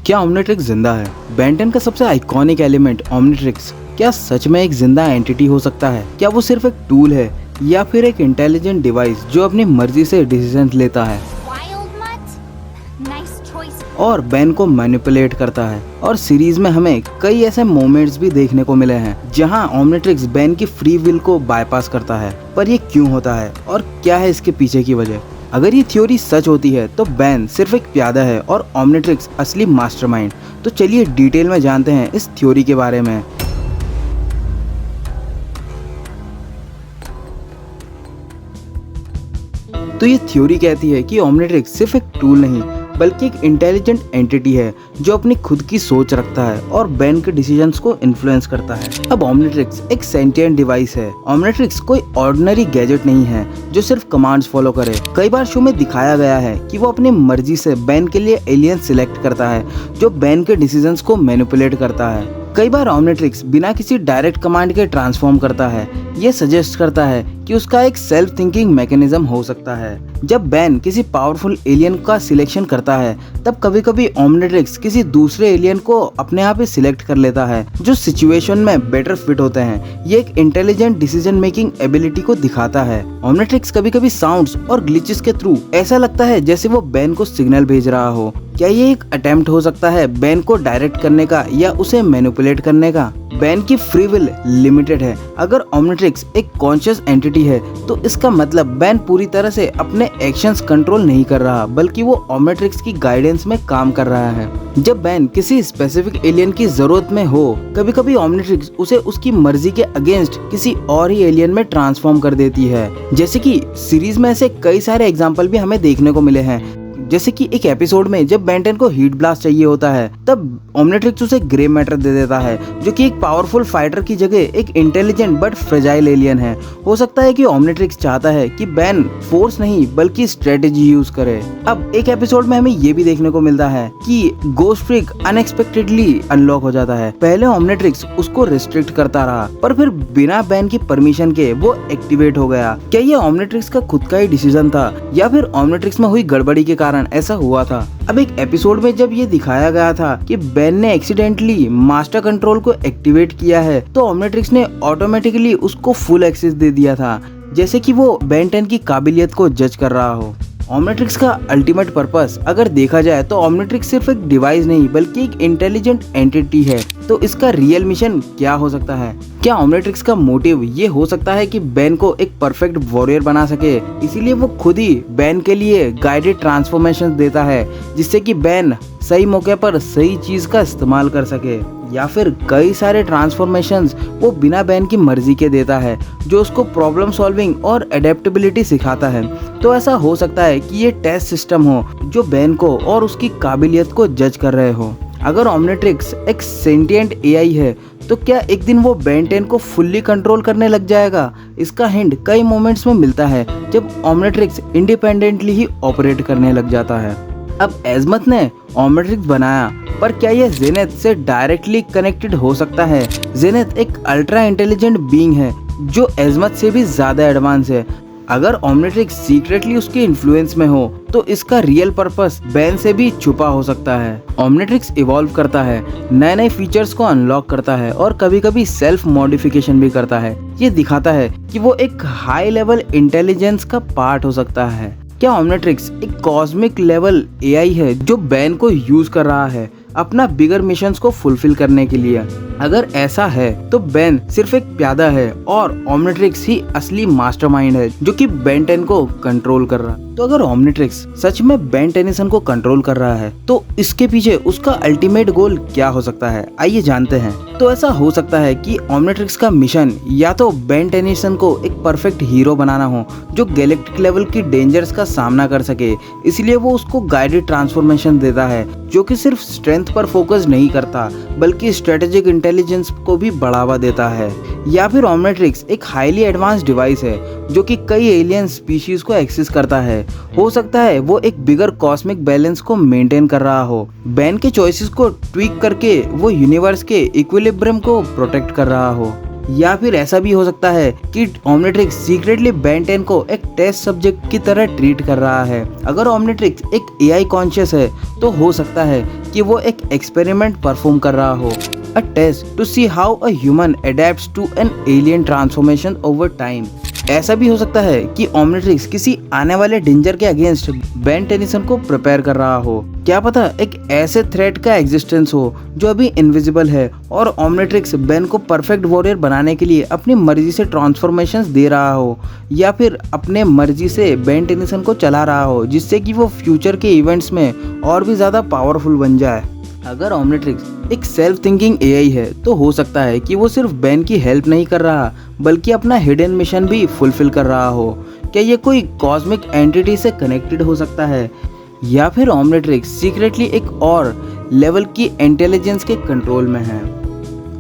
क्या ओमनिट्रिक्स जिंदा है? बेन 10 का सबसे आइकॉनिक एलिमेंट ओमनिट्रिक्स क्या सच में एक जिंदा एंटिटी हो सकता है? क्या वो सिर्फ एक टूल है या फिर एक इंटेलिजेंट डिवाइस जो अपनी मर्जी से डिसीजन लेता है और बेन को मैनिपुलेट करता है? और सीरीज में हमें कई ऐसे मोमेंट्स भी देखने को मिले हैं जहां ओमनिट्रिक्स बेन की फ्री विल को बाईपास करता है। पर ये क्यों होता है और क्या है इसके पीछे की वजह? अगर ये थ्योरी सच होती है तो बेन सिर्फ एक प्यादा है और ओमनिट्रिक्स असली मास्टरमाइंड। तो चलिए डिटेल में जानते हैं इस थ्योरी के बारे में। तो ये थ्योरी कहती है कि ओमनिट्रिक्स सिर्फ एक टूल नहीं बल्कि एक इंटेलिजेंट एंटिटी है जो अपनी खुद की सोच रखता है और बेन के डिसीजंस को इन्फ्लुएंस करता है। अब ओमनिट्रिक्स एक सेंटिएंट डिवाइस है। ओमनिट्रिक्स कोई ऑर्डिनरी गैजेट नहीं है जो सिर्फ कमांड्स फॉलो करे। कई बार शो में दिखाया गया है कि वो अपनी मर्जी से बेन के लिए एलियन सिलेक्ट करता है जो बेन के डिसीजंस को मैनिपुलेट करता है। कई बार ओमनिट्रिक्स बिना किसी डायरेक्ट कमांड के ट्रांसफॉर्म करता है। ये सजेस्ट करता है कि उसका एक सेल्फ थिंकिंग मैकेनिज्म हो सकता है। जब बेन किसी पावरफुल एलियन का सिलेक्शन करता है तब कभी कभी ओमनिट्रिक्स किसी दूसरे एलियन को अपने आप ही सिलेक्ट कर लेता है जो सिचुएशन में बेटर फिट होते हैं। ये एक इंटेलिजेंट डिसीजन मेकिंग एबिलिटी को दिखाता है। ओमनिट्रिक्स कभी कभी साउंड्स और ग्लिचेस के थ्रू ऐसा लगता है जैसे वो बेन को सिग्नल भेज रहा हो। क्या ये एक अटेम्प्ट हो सकता है बेन को डायरेक्ट करने का या उसे मैनिपुलेट करने का? बेन की फ्री विल लिमिटेड है। अगर ओमनिट्रिक्स एक कॉन्शियस एंटिटी है तो इसका मतलब बेन पूरी तरह से अपने एक्शंस कंट्रोल नहीं कर रहा बल्कि वो ओमनिट्रिक्स की गाइडेंस में काम कर रहा है। जब बेन किसी स्पेसिफिक एलियन की जरूरत में हो कभी कभी ओमनिट्रिक्स उसे उसकी मर्जी के अगेंस्ट किसी और ही एलियन में ट्रांसफॉर्म कर देती है। जैसे कि सीरीज में ऐसे कई सारे एग्जाम्पल भी हमें देखने को मिले हैं। जैसे कि एक एपिसोड में जब बेन 10 को हीट ब्लास्ट चाहिए होता है तब ओमनिट्रिक्स उसे ग्रे मैटर दे देता है जो कि एक पावरफुल फाइटर की जगह एक इंटेलिजेंट बट फ्रेजाइल एलियन है। हो सकता है कि ओमनिट्रिक्स चाहता है कि बेन फोर्स नहीं बल्कि स्ट्रेटेजी यूज करे। अब एक एपिसोड में हमें ये भी देखने को मिलता है कि गोस्ट फ्रीक अनएक्सपेक्टेडली अनलॉक हो जाता है। पहले ओमनिट्रिक्स उसको रिस्ट्रिक्ट करता रहा पर फिर बिना बेन की परमिशन के वो एक्टिवेट हो गया। क्या ये ओमनिट्रिक्स का खुद का ही डिसीजन था या फिर ओमनिट्रिक्स में हुई गड़बड़ी के कारण ऐसा हुआ था? अब एक एपिसोड में जब ये दिखाया गया था कि बेन ने एक्सीडेंटली मास्टर कंट्रोल को एक्टिवेट किया है तो ओमनिट्रिक्स ने ऑटोमेटिकली उसको फुल एक्सेस दे दिया था जैसे कि वो बेन 10 की काबिलियत को जज कर रहा हो। ओमनिट्रिक्स का अल्टीमेट पर्पस अगर देखा जाए तो ओमनिट्रिक्स सिर्फ एक डिवाइस नहीं बल्कि एक इंटेलिजेंट एंटिटी है। तो इसका रियल मिशन क्या हो सकता है? क्या ओमनिट्रिक्स का मोटिव ये हो सकता है कि बेन को एक परफेक्ट वॉरियर बना सके, इसीलिए वो खुद ही बेन के लिए गाइडेड ट्रांसफॉर्मेशन देता है जिससे कि बेन सही मौके पर सही चीज का इस्तेमाल कर सके? या फिर कई सारे ट्रांसफॉर्मेशंस वो बिना बेन की मर्जी के देता है जो उसको प्रॉब्लम सॉल्विंग और एडेप्टेबिलिटी सिखाता है? तो ऐसा हो सकता है कि ये टेस्ट सिस्टम हो जो बेन को और उसकी काबिलियत को जज कर रहे हो। अगर ओमनिट्रिक्स एक सेंटिएंट एआई है तो क्या एक दिन वो बेन 10 को फुल्ली कंट्रोल करने लग जाएगा? इसका हिंट कई मोमेंट्स में मिलता है जब ओमनिट्रिक्स इंडिपेंडेंटली ही ऑपरेट करने लग जाता है। अब एजमथ ने ओमनिट्रिक्स बनाया पर क्या यह जेनेथ से डायरेक्टली कनेक्टेड हो सकता है? जेनेथ एक अल्ट्रा इंटेलिजेंट बीइंग है जो एजमथ से भी ज्यादा एडवांस है। अगर ओमनिट्रिक्स सीक्रेटली उसके इन्फ्लुएंस में हो तो इसका रियल पर्पस बेन से भी छुपा हो सकता है। ओमनिट्रिक्स इवॉल्व करता है, नए नए फीचर्स को अनलॉक करता है और कभी कभी सेल्फ मॉडिफिकेशन भी करता है। ये दिखाता है कि वो एक हाई लेवल इंटेलिजेंस का पार्ट हो सकता है। क्या ओमनिट्रिक्स एक कॉस्मिक लेवल एआई है जो बेन को यूज कर रहा है अपना बिगर मिशंस को फुलफिल करने के लिए? अगर ऐसा है तो बेन सिर्फ एक प्यादा है और ओमनिट्रिक्स ही असली मास्टरमाइंड है जो कि बेन 10 को कंट्रोल कर रहा है। तो अगर ओमनिट्रिक्स सच में बेन टेनिसन को कंट्रोल कर रहा है तो इसके पीछे उसका अल्टीमेट गोल क्या हो सकता है? आइए जानते हैं। तो ऐसा हो सकता है कि ओमनिट्रिक्स का मिशन या तो बेन टेनिसन को एक परफेक्ट हीरो बनाना हो जो गैलेक्टिक लेवल की डेंजर्स का सामना कर सके, इसलिए वो उसको गाइडेड ट्रांसफॉर्मेशन देता है जो कि सिर्फ स्ट्रेंथ पर फोकस नहीं करता बल्कि स्ट्रेटेजिक इंटेलिजेंस को भी बढ़ावा देता है। या फिर ओमनिट्रिक्स एक हाईली एडवांस डिवाइस है जो कि कई एलियन स्पीशीज को एक्सेस करता है। हो सकता है वो एक बिगर कॉस्मिक बैलेंस को मेंटेन कर रहा हो। बेन के चॉइसेस को ट्वीक करके वो यूनिवर्स के इक्विलिब्रियम को प्रोटेक्ट कर रहा हो। या फिर ऐसा भी हो सकता है कि ओमनिट्रिक्स सीक्रेटली बेन 10 को एक टेस्ट सब्जेक्ट की तरह ट्रीट कर रहा है। अगर ओमनिट्रिक्स एक एआई कॉन्शियस है तो हो सकता है कि वो एक एक्सपेरिमेंट परफॉर्म कर रहा हो, a test to see how a human adapts to an alien transformation over time। ऐसा भी हो सकता है कि ओमनिट्रिक्स किसी आने वाले डेंजर के अगेंस्ट बेन टेनिसन को प्रिपेयर कर रहा हो। क्या पता एक ऐसे थ्रेट का एग्जिस्टेंस हो जो अभी इनविजिबल है और ओमनिट्रिक्स बेन को परफेक्ट वॉरियर बनाने के लिए अपनी मर्जी से ट्रांसफॉर्मेशंस दे रहा हो, या फिर अपने मर्जी से बेन टेनिसन को चला रहा हो, जिससे कि वो फ्यूचर के इवेंट्स में और भी ज़्यादा पावरफुल बन जाए। अगर ओमनिट्रिक्स एक सेल्फ थिंकिंग एआई है तो हो सकता है कि वो सिर्फ बेन की हेल्प नहीं कर रहा बल्कि अपना हिडन मिशन भी फुलफिल कर रहा हो। क्या ये कोई कॉस्मिक एंटिटी से कनेक्टेड हो सकता है, या फिर ओमनिट्रिक्स सीक्रेटली एक और लेवल की इंटेलिजेंस के कंट्रोल में है।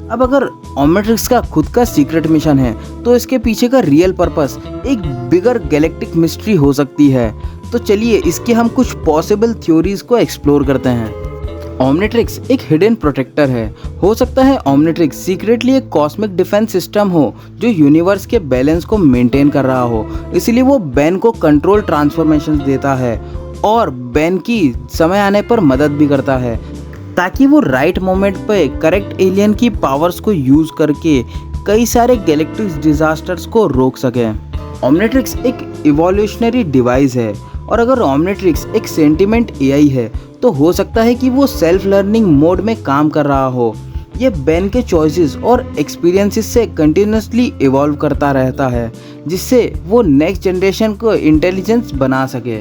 अब अगर ओमनिट्रिक्स का खुद का सीक्रेट मिशन है तो इसके पीछे का रियल पर्पस एक बिगर गैलेक्टिक मिस्ट्री हो सकती है। तो चलिए इसके हम कुछ पॉसिबल थ्योरीज को एक्सप्लोर करते हैं। ओमनिट्रिक्स एक हिडन प्रोटेक्टर है। हो सकता है ओमनिट्रिक्स सीक्रेटली एक कॉस्मिक डिफेंस सिस्टम हो जो यूनिवर्स के बैलेंस को मेंटेन कर रहा हो, इसलिए वो बेन को कंट्रोल ट्रांसफॉर्मेशंस देता है और बेन की समय आने पर मदद भी करता है ताकि वो राइट मोमेंट पे करेक्ट एलियन की पावर्स को यूज करके कई सारे गैलेक्टिक डिजास्टर्स को रोक सके। ओमनिट्रिक्स एक इवोल्यूशनरी डिवाइस है और अगर ओमनिट्रिक्स एक सेंटिमेंट एआई है तो हो सकता है कि वो सेल्फ लर्निंग मोड में काम कर रहा हो। ये बेन के चॉइसेस और एक्सपीरियंसेस से कंटिन्यूसली इवॉल्व करता रहता है, जिससे वो नेक्स्ट जनरेशन को इंटेलिजेंस बना सके।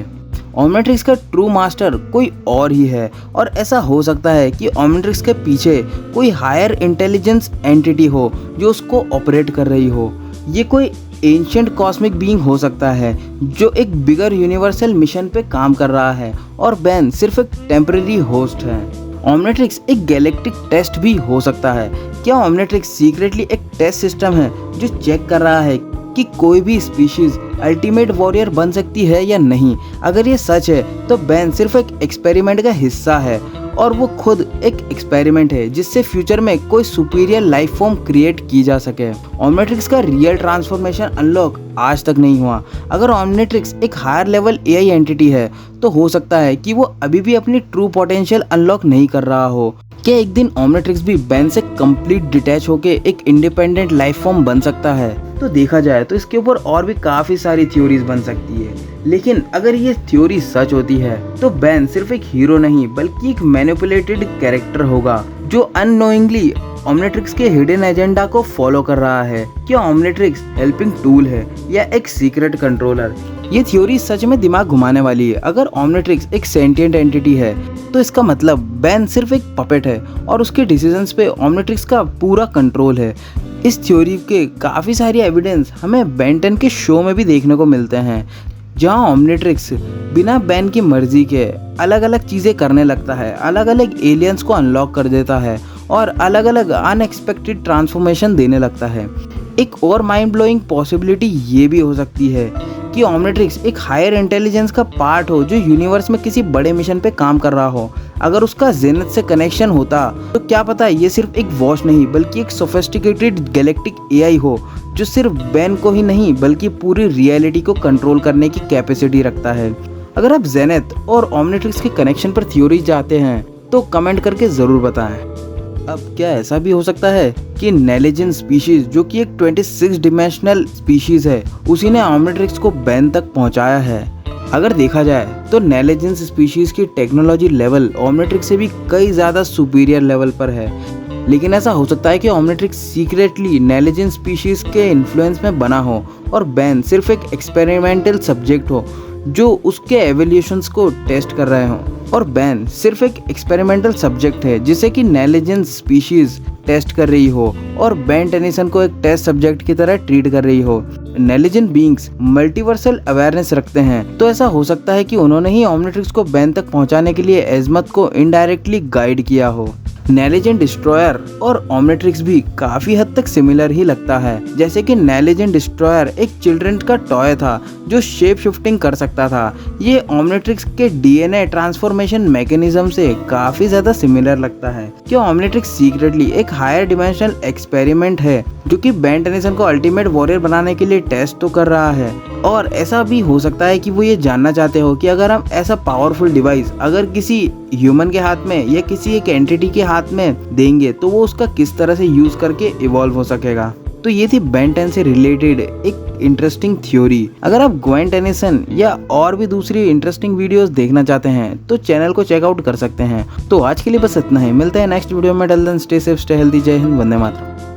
ओमनिट्रिक्स का ट्रू मास्टर कोई और ही है और ऐसा हो सकता है कि ओमनिट्रिक्स के पीछे कोई हायर इंटेलिजेंस एंटिटी हो जो उसको ऑपरेट कर रही हो। ये कोई एंशिएंट कॉस्मिक बीइंग हो सकता है जो एक बिगर यूनिवर्सल मिशन पे काम कर रहा है और बेन सिर्फ एक टेम्परेरी होस्ट है। ओमनिट्रिक्स एक गैलेक्टिक टेस्ट भी हो सकता है। क्या ओमनिट्रिक्स सीक्रेटली एक टेस्ट सिस्टम है जो चेक कर रहा है कि कोई भी स्पीशीज अल्टीमेट वॉरियर बन सकती है या नहीं? अगर ये सच है तो बेन सिर्फ एक एक्सपेरिमेंट का हिस्सा है और वो खुद एक एक्सपेरिमेंट है जिससे फ्यूचर में कोई सुपीरियर लाइफ फॉर्म क्रिएट की जा सके। ओमनिट्रिक्स का रियल ट्रांसफॉर्मेशन अनलॉक आज तक नहीं हुआ। अगर ओमनिट्रिक्स एक हायर लेवल एआई एंटिटी है तो हो सकता है कि वो अभी भी अपनी ट्रू पोटेंशियल अनलॉक नहीं कर रहा हो। क्या एक दिन ओमनिट्रिक्स भी बेन से कंप्लीट डिटैच होके एक इंडिपेंडेंट लाइफ फॉर्म बन सकता है? तो देखा जाए तो इसके ऊपर और भी काफी सारी थ्योरीज बन सकती है, लेकिन अगर ये थ्योरी सच होती है तो बेन सिर्फ एक हीरो नहीं बल्कि एक मैनिपुलेटेड कैरेक्टर होगा जो अननोइंगली ओमनिट्रिक्स के हिडन एजेंडा को फॉलो कर रहा है। क्या ओमनिट्रिक्स हेल्पिंग टूल है या एक सीक्रेट कंट्रोलर? ये थ्योरी सच में दिमाग घुमाने वाली है। अगर ओमनिट्रिक्स एक सेंटिएंट एंटिटी है तो इसका मतलब बेन सिर्फ एक पपेट है और उसके डिसीजंस पे ओमनिट्रिक्स का पूरा कंट्रोल है। इस थ्योरी के काफ़ी सारी एविडेंस हमें बेन 10 के शो में भी देखने को मिलते हैं, जहां ओमनिट्रिक्स बिना बेन की मर्जी के अलग अलग चीज़ें करने लगता है, अलग अलग एलियंस को अनलॉक कर देता है और अलग अलग अनएक्सपेक्टेड ट्रांसफॉर्मेशन देने लगता है। एक और माइंड ब्लोइंग पॉसिबिलिटी ये भी हो सकती है कि ओमनिट्रिक्स एक हायर इंटेलिजेंस का पार्ट हो जो यूनिवर्स में किसी बड़े मिशन पे काम कर रहा हो। अगर उसका जेनिथ से कनेक्शन होता तो क्या पता ये सिर्फ एक वॉच नहीं बल्कि एक सोफिस्टिकेटेड गैलेक्टिक एआई हो जो सिर्फ बेन को ही नहीं बल्कि पूरी रियलिटी को कंट्रोल करने की कैपेसिटी रखता है। अगर आप जेनिथ और ओमनिट्रिक्स के कनेक्शन पर थ्योरी चाहते हैं तो कमेंट करके ज़रूर बताएं। अब क्या ऐसा भी हो सकता है कि नेलेजिन स्पीशीज जो कि एक 26 डिमेंशनल स्पीशीज है उसी ने ओमनिट्रिक्स को बेन तक पहुंचाया है? अगर देखा जाए तो नेलेजिन स्पीशीज की टेक्नोलॉजी लेवल ओमनिट्रिक्स से भी कई ज़्यादा सुपीरियर लेवल पर है, लेकिन ऐसा हो सकता है कि ओमनिट्रिक्स सीक्रेटली नेलेजिन स्पीशीज के इन्फ्लुएंस में बना हो और बेन सिर्फ एक एक्सपेरिमेंटल सब्जेक्ट हो जो उसके एवोल्यूशंस को टेस्ट कर रहे हों, और बेन सिर्फ एक एक्सपेरिमेंटल सब्जेक्ट है जिसे कि नेलेजिन स्पीशीज टेस्ट कर रही हो और बेन टेनिसन को एक टेस्ट सब्जेक्ट की तरह ट्रीट कर रही हो। नेलेजिन बीइंग्स मल्टीवर्सल अवेयरनेस रखते हैं, तो ऐसा हो सकता है कि उन्होंने ही ओमनिट्रिक्स को बेन तक पहुंचाने के लिए एजमत को इनडायरेक्टली गाइड किया हो। नेलेजिन डिस्ट्रॉयर और ओमनिट्रिक्स भी काफी हद तक सिमिलर ही लगता है, जैसे कि नेलेजिन डिस्ट्रॉयर एक चिल्ड्रन का टॉय था जो शेप शिफ्टिंग कर सकता था। ये ओमनिट्रिक्स के डीएनए ट्रांसफॉर्मेशन मैकेनिज्म से काफी ज्यादा सिमिलर लगता है। क्या ओमनिट्रिक्स सीक्रेटली एक हायर डिमेंशनल एक्सपेरिमेंट है जो कि बेन टेनिसन को अल्टीमेट वॉरियर बनाने के लिए टेस्ट तो कर रहा है। और ऐसा भी हो सकता है कि वो ये जानना चाहते हो कि अगर हम ऐसा पावरफुल डिवाइस अगर किसी ह्यूमन के हाथ में या किसी एक एंटिटी के हाथ में देंगे तो वो उसका किस तरह से यूज करके इवॉल्व हो सकेगा। तो ये थी बेन 10 से रिलेटेड एक इंटरेस्टिंग थ्योरी। अगर आप ग्वेन टेनिसन या और भी दूसरी इंटरेस्टिंग वीडियोस देखना चाहते हैं तो चैनल को चेकआउट कर सकते हैं। तो आज के लिए बस इतना ही, मिलते हैं नेक्स्ट वीडियो में। Till then stay safe, stay healthy, जय हिंद, वंदे मातरम।